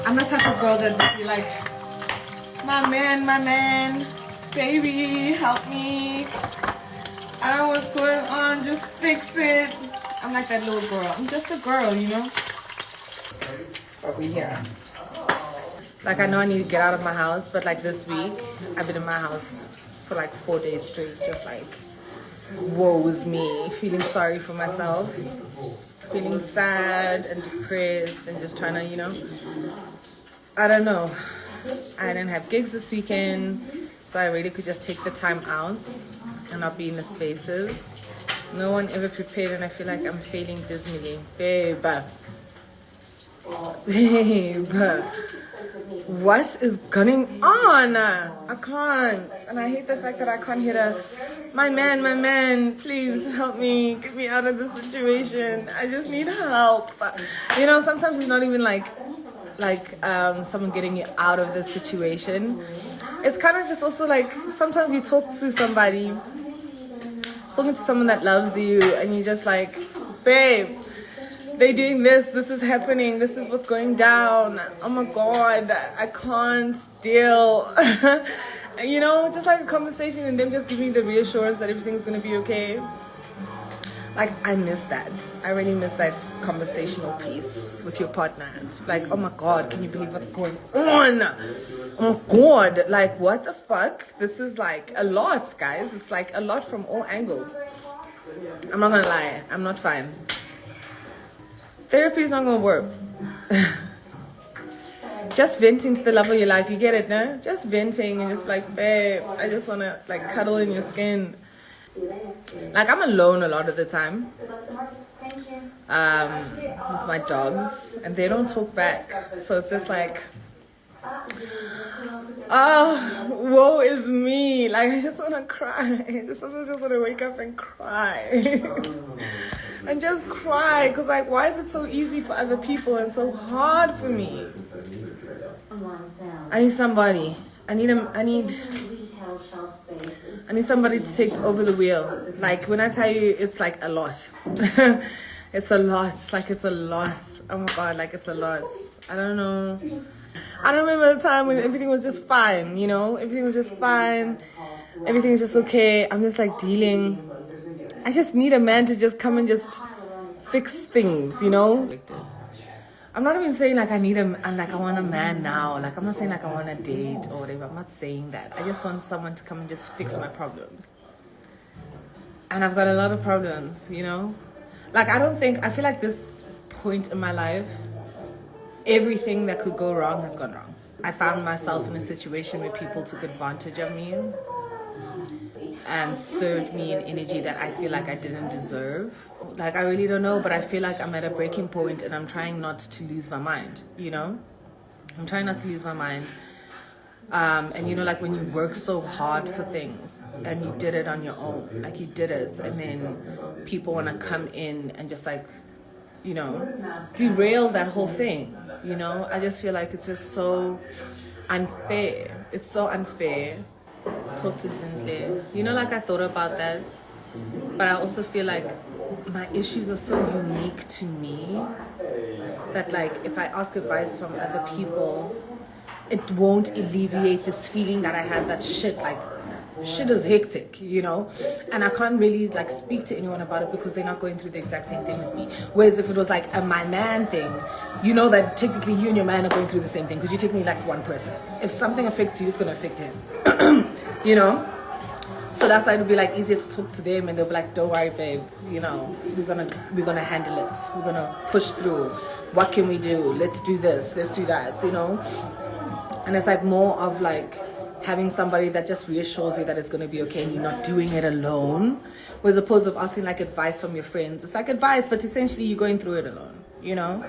I'm the type of girl that would be like, my man, baby, help me. I don't know what's going on, just fix it. I'm like that little girl. I'm just a girl, you know? Over here. Like, I know I need to get out of my house, but like this week, I've been in my house for like 4 days straight, just like, woe is me, feeling sorry for myself, feeling sad and depressed and just trying to, you know, I don't know. I didn't have gigs this weekend, so I really could just take the time out and not be in the spaces. No one ever prepared, and I feel like I'm failing dismally. Babe, what is going on? I can't, and I hate the fact that I can't hear my man, please help me, get me out of this situation. I just need help. You know, sometimes it's not even like someone getting you out of this situation. It's kind of just also like sometimes you talk to somebody, talking to someone that loves you, and you're just like, babe, they're doing this is happening, this is what's going down. Oh my God, I can't deal. You know, just like a conversation and them just giving you the reassurance that everything's going to be okay. Like, I miss that. I really miss that conversational piece with your partner. Like, oh my God, can you believe what's going on? Oh my God, like, what the fuck? This is like a lot, guys. It's like a lot from all angles. I'm not gonna lie, I'm not fine. Therapy is not gonna work. Just venting to the love of your life, you get it, no? Just venting and just like, babe, I just wanna like cuddle in your skin. Like, I'm alone a lot of the time with my dogs, and they don't talk back, so it's just like, oh, woe is me. Like, I just want to cry. I sometimes just want to wake up and cry. And just cry, because like, why is it so easy for other people and so hard for me? I need somebody. I need somebody to take over the wheel. Like, when I tell you, it's like a lot. It's a lot. Like, it's a lot. Oh my God, like, it's a lot. I don't know. I don't remember the time when everything was just fine, you know? Everything was just fine. Everything was just okay. I'm just like dealing. I just need a man to just come and just fix things, you know? I'm not even saying like I want a man now. Like, I'm not saying like I want a date or whatever. I'm not saying that. I just want someone to come and just fix my problems. And I've got a lot of problems, you know? Like, I feel like this point in my life, everything that could go wrong has gone wrong. I found myself in a situation where people took advantage of me and served me an energy that I feel like I didn't deserve. Like, I really don't know, but I feel like I'm at a breaking point and I'm trying not to lose my mind, you know? I'm trying not to lose my mind. And you know, like when you work so hard for things and you did it on your own, like you did it, and then people want to come in and just like, you know, derail that whole thing, you know? I just feel like it's just so unfair. It's so unfair. Talk to Zintle. You know, like I thought about that, but I also feel like my issues are so unique to me that like if I ask advice from other people, it won't alleviate this feeling that I have that shit is hectic, you know, and I can't really like speak to anyone about it because they're not going through the exact same thing with me. Whereas if it was like a my man thing, you know that technically you and your man are going through the same thing because you're technically like one person. If something affects you, it's going to affect him, you know. So that's why it'll be like easier to talk to them, and they'll be like, don't worry, babe, you know, we're gonna handle it, we're gonna push through, what can we do, let's do this, let's do that, you know. And it's like more of like having somebody that just reassures you that it's going to be okay and you're not doing it alone, as opposed to asking like advice from your friends. It's like advice, but essentially you're going through it alone, you know.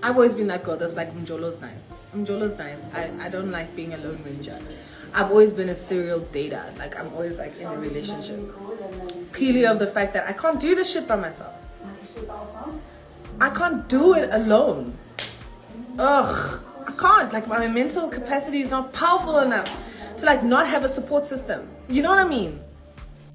I've always been that girl that's like, Mjolo's nice. Mjolo's nice. I don't like being a lone ranger. I've always been a serial dater. Like, I'm always like in a relationship. Purely of the fact that I can't do this shit by myself. I can't do it alone. Ugh, I can't. Like, my mental capacity is not powerful enough to like not have a support system. You know what I mean?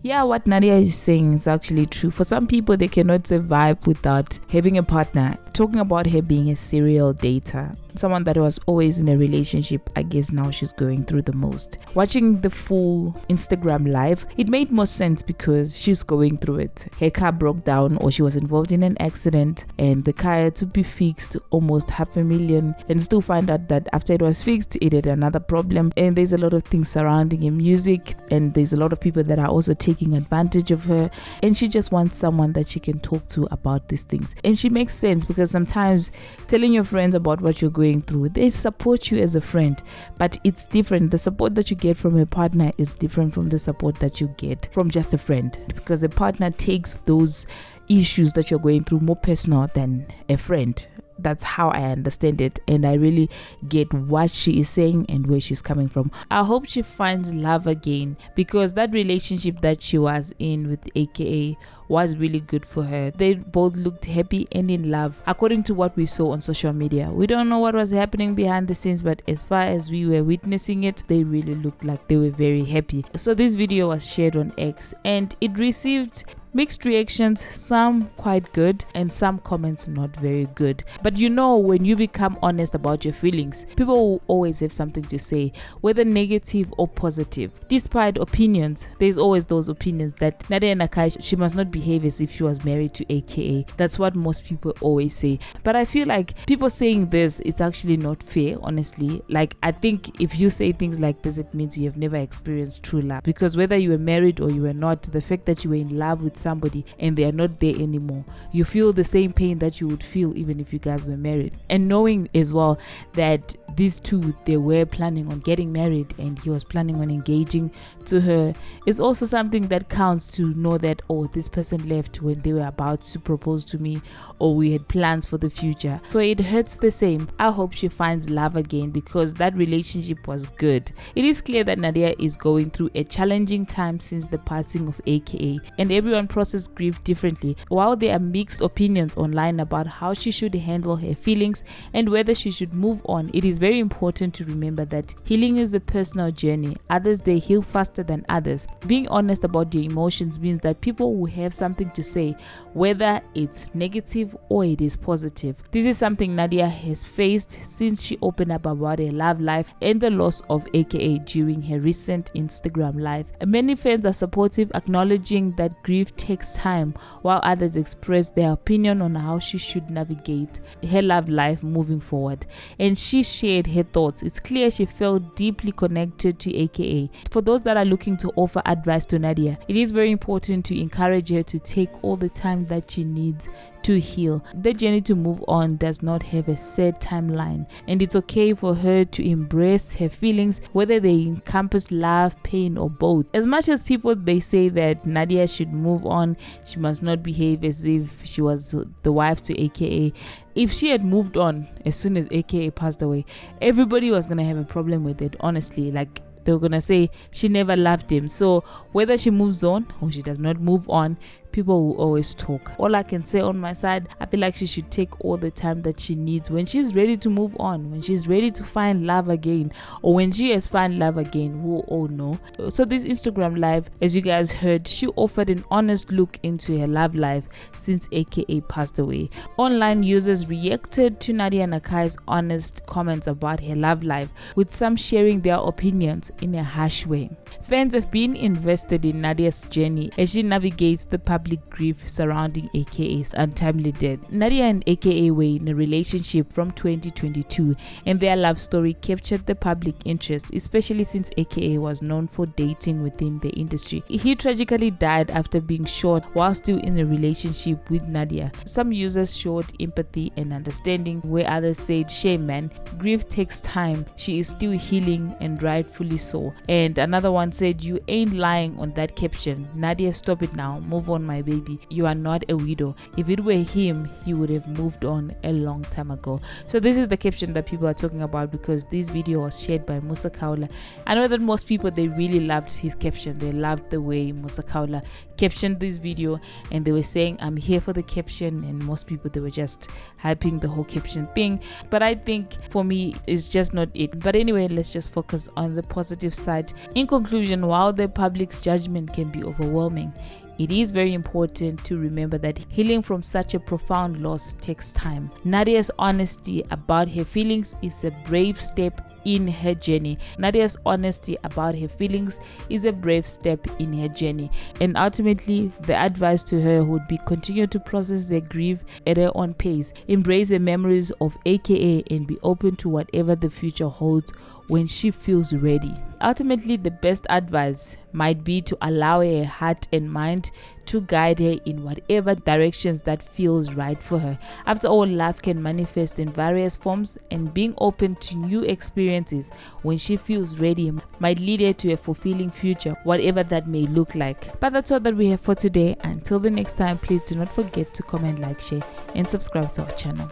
Yeah, what Nadia is saying is actually true. For some people, they cannot survive without having a partner. Talking about her being a serial dater, someone that was always in a relationship, I guess now she's going through the most. Watching the full Instagram live, it made more sense because she's going through it. Her car broke down, or she was involved in an accident, and the car had to be fixed, almost $500,000, and still find out that after it was fixed, it had another problem. And there's a lot of things surrounding her music, and there's a lot of people that are also taking advantage of her, and she just wants someone that she can talk to about these things. And she makes sense, because sometimes telling your friends about what you're going through, they support you as a friend, but it's different. The support that you get from a partner is different from the support that you get from just a friend, because a partner takes those issues that you're going through more personal than a friend. That's how I understand it, and I really get what she is saying and where she's coming from. I hope she finds love again, because that relationship that she was in with AKA was really good for her. They both looked happy and in love, according to what we saw on social media. We don't know what was happening behind the scenes, but as far as we were witnessing it, they really looked like they were very happy. So this video was shared on X, and it received mixed reactions, some quite good and some comments not very good. But when you become honest about your feelings, people will always have something to say, whether negative or positive. Despite opinions, there's always those opinions that Nadia Nakai, she must not behave as if she was married to AKA. That's what most people always say. But I feel like people saying this, it's actually not fair, honestly. Like, I think if you say things like this, it means you have never experienced true love, because whether you were married or you were not, the fact that you were in love with somebody and they are not there anymore, you feel the same pain that you would feel even if you guys were married. And knowing as well that these two, they were planning on getting married and he was planning on engaging to her, is also something that counts, to know that, oh, this person left when they were about to propose to me, or we had plans for the future. So it hurts the same. I hope she finds love again, because that relationship was good. It is clear that Nadia is going through a challenging time since the passing of AKA, and everyone processes grief differently. While there are mixed opinions online about how she should handle her feelings and whether she should move on, it is very important to remember that healing is a personal journey. Others, they heal faster than others. Being honest about your emotions means that people will have something to say, whether it's negative or it is positive. This is something Nadia has faced since she opened up about her love life and the loss of AKA during her recent Instagram live. Many fans are supportive, acknowledging that grief takes time, while others express their opinion on how she should navigate her love life moving forward. And she shared her thoughts. It's clear she felt deeply connected to AKA. For those that are looking to offer advice to Nadia, it is very important to encourage her to take all the time that she needs to heal. The journey to move on does not have a set timeline, and it's okay for her to embrace her feelings, whether they encompass love, pain, or both. As much as people, they say that Nadia should move on, she must not behave as if she was the wife to AKA. If she had moved on as soon as AKA passed away, everybody was gonna have a problem with it, honestly. Like, they were gonna say she never loved him. So whether she moves on or she does not move on, people will always talk. All I can say on my side, I feel like she should take all the time that she needs. When she's ready to move on, when she's ready to find love again, or when she has found love again, we'll all know. So this Instagram live, as you guys heard, she offered an honest look into her love life since AKA passed away. Online users reacted to Nadia Nakai's honest comments about her love life, with some sharing their opinions in a harsh way. Fans have been invested in Nadia's journey as she navigates the public grief surrounding AKA's untimely death. Nadia and AKA were in a relationship from 2022, and their love story captured the public interest, especially since AKA was known for dating within the industry. He tragically died after being shot while still in a relationship with Nadia. Some users showed empathy and understanding, where others said, "Shame, man, grief takes time. She is still healing, and rightfully so." And another one said, "You ain't lying on that caption. Nadia, stop it now. Move on, my baby. You are not a widow. If it were him, he would have moved on a long time ago. So this is the caption that people are talking about, because this video was shared by Musa Kaula. I know that most people, they really loved his caption. They loved the way Musa Kaula captioned this video, and they were saying, I'm here for the caption, and most people, they were just hyping the whole caption thing. But I think for me, it's just not it. But anyway, let's just focus on the positive side. In conclusion, while the public's judgment can be overwhelming, it is very important to remember that healing from such a profound loss takes time. Nadia's honesty about her feelings is a brave step in her journey. Nadia's honesty about her feelings is a brave step in her journey. And ultimately, the advice to her would be continue to process their grief at her own pace. Embrace the memories of AKA and be open to whatever the future holds when she feels ready. Ultimately, the best advice might be to allow her heart and mind to guide her in whatever directions that feels right for her. After all, life can manifest in various forms, and being open to new experiences when she feels ready might lead her to a fulfilling future, whatever that may look like. But that's all that we have for today. Until the next time, please do not forget to comment, like, share, and subscribe to our channel.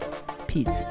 Peace.